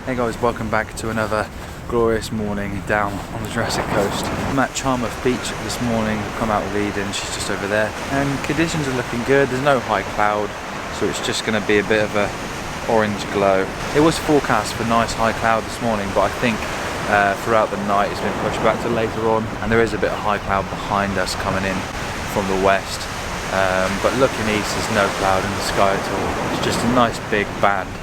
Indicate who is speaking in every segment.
Speaker 1: Hey guys, welcome back to another glorious morning down on the Jurassic Coast. I'm at Charmouth Beach this morning, come out with Eden, she's just over there. And conditions are looking good, there's no high cloud, so it's just going to be a bit of a orange glow. It was forecast for nice high cloud this morning, but I think throughout the night it's been pushed back to later on, and there is a bit of high cloud behind us coming in from the west. But looking east, there's no cloud in the sky at all. It's just a nice big band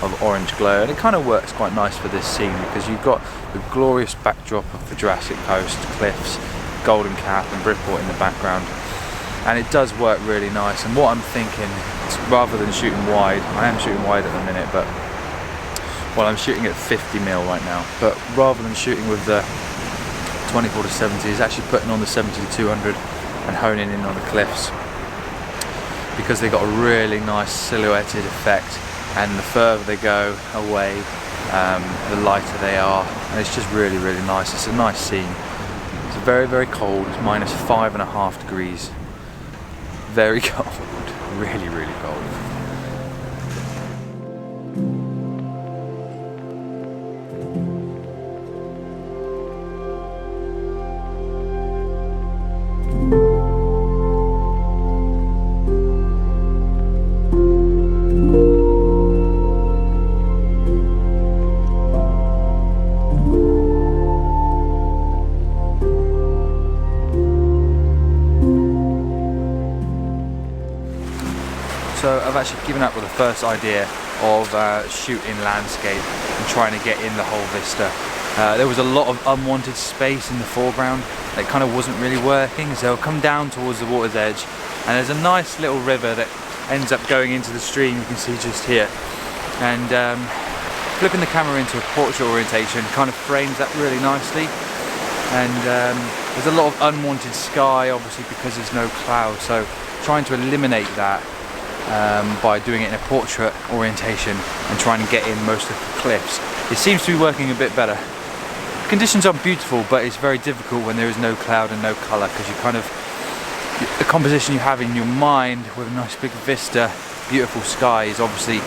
Speaker 1: of orange glow, and it kind of works quite nice for this scene because you've got the glorious backdrop of the Jurassic Coast, cliffs, Golden Cap and Bridport in the background, and it does work really nice. And what I'm thinking, rather than shooting wide, I am shooting wide at the minute, but well, I'm shooting at 50mm right now, but rather than shooting with the 24-70 is actually putting on the 70-200 and honing in on the cliffs, because they got a really nice silhouetted effect, and the further they go away, the lighter they are, and it's just really nice. It's a nice scene. It's very cold, it's -5.5 degrees, very cold, really cold. So I've actually given up with the first idea of shooting landscape and trying to get in the whole vista. There was a lot of unwanted space in the foreground that kind of wasn't really working, so I'll come down towards the water's edge, and there's a nice little river that ends up going into the stream, you can see just here, and flipping the camera into a portrait orientation kind of frames that really nicely. And there's a lot of unwanted sky obviously because there's no cloud, so trying to eliminate that by doing it in a portrait orientation and trying to get in most of the cliffs. It seems to be working a bit better. Conditions are beautiful, but it's very difficult when there is no cloud and no colour, because you kind of, the composition you have in your mind with a nice big vista, beautiful sky is obviously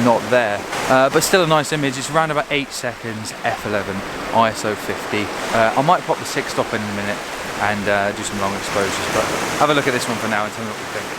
Speaker 1: not there. But still a nice image. It's around about 8 seconds, f11, ISO 50. I might pop the 6-stop in a minute and do some long exposures, but have a look at this one for now and tell me what you think.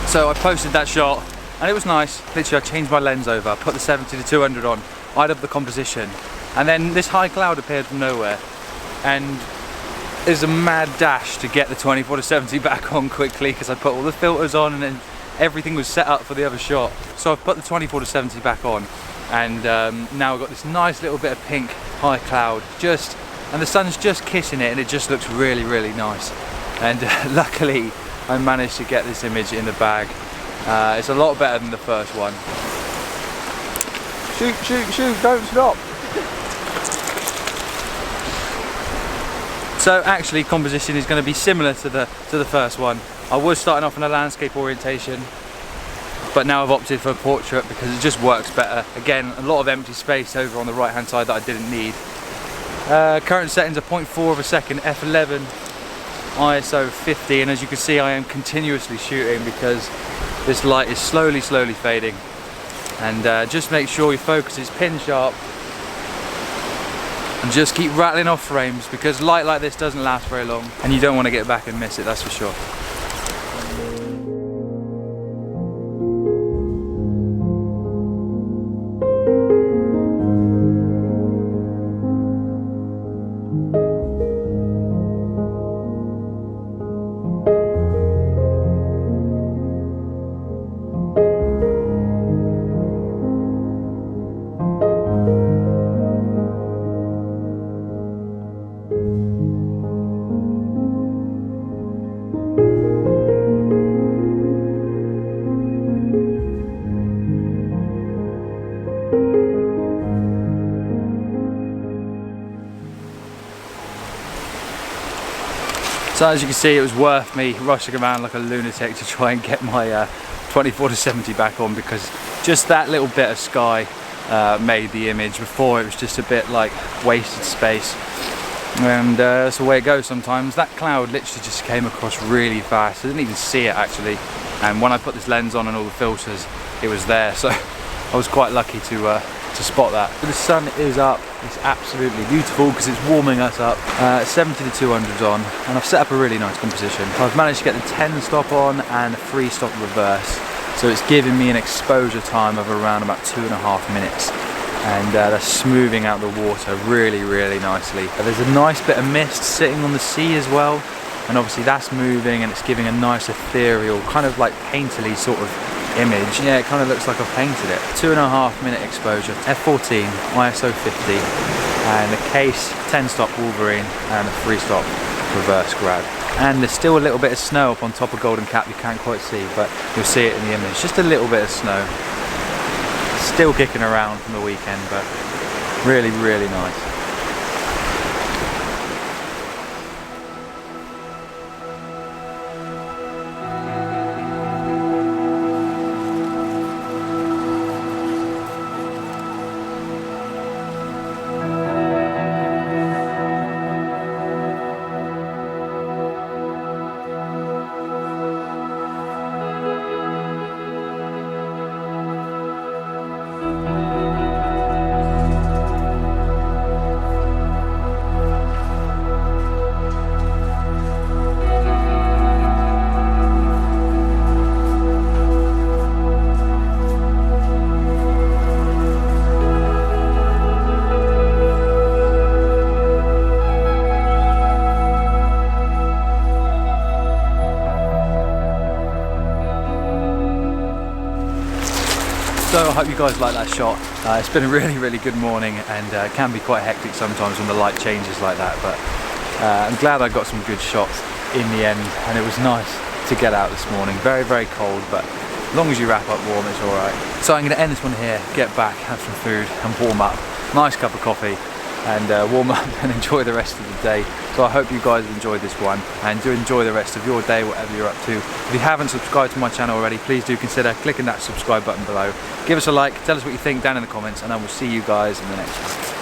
Speaker 1: So I posted that shot and it was nice. Literally I changed my lens over, put the 70-200 on, eyed up the composition, and then this high cloud appeared from nowhere, and there's a mad dash to get the 24-70 back on quickly because I put all the filters on and then everything was set up for the other shot. So I've put the 24-70 back on, and now I've got this nice little bit of pink high cloud and the sun's just kissing it, and it just looks really nice. And luckily I managed to get this image in the bag. It's a lot better than the first one. Shoot, don't stop. So actually composition is going to be similar to the first one. I was starting off in a landscape orientation, but now I've opted for a portrait because it just works better. Again, a lot of empty space over on the right hand side that I didn't need. Current settings are 0.4 of a second, f11, ISO 50, and as you can see I am continuously shooting because this light is slowly fading. And just make sure your focus is pin sharp and just keep rattling off frames, because light like this doesn't last very long and you don't want to get back and miss it, that's for sure. So as you can see, it was worth me rushing around like a lunatic to try and get my 24-70 back on, because just that little bit of sky made the image. Before it was just a bit like wasted space, and that's the way it goes sometimes. That cloud literally just came across really fast. I didn't even see it actually, and when I put this lens on and all the filters, it was there, so I was quite lucky to spot that. But the sun is up. It's absolutely beautiful because it's warming us up. 70 to 200's on, and I've set up a really nice composition. I've managed to get the 10 stop on and a 3 stop reverse, so it's giving me an exposure time of around about 2.5 minutes, and that's smoothing out the water really, really nicely. There's a nice bit of mist sitting on the sea as well, and obviously that's moving and it's giving a nice ethereal, kind of like painterly sort of image. Yeah, it kind of looks like I've painted it. 2.5 minute exposure, f14, ISO 50, and a Kase 10 stop Wolverine and a 3 stop reverse grad. And there's still a little bit of snow up on top of Golden Cap, you can't quite see, but you'll see it in the image. Just a little bit of snow. Still kicking around from the weekend, but really, really nice. So I hope you guys like that shot. It's been a really, really good morning, and it can be quite hectic sometimes when the light changes like that, but I'm glad I got some good shots in the end, and it was nice to get out this morning. Very, very cold, but as long as you wrap up warm, it's alright. So I'm going to end this one here, get back, have some food and warm up. Nice cup of coffee, and warm up and enjoy the rest of the day. So I hope you guys have enjoyed this one, and do enjoy the rest of your day, whatever you're up to. If you haven't subscribed to my channel already, please do consider clicking that subscribe button below. Give us a like, tell us what you think down in the comments, and I will see you guys in the next one.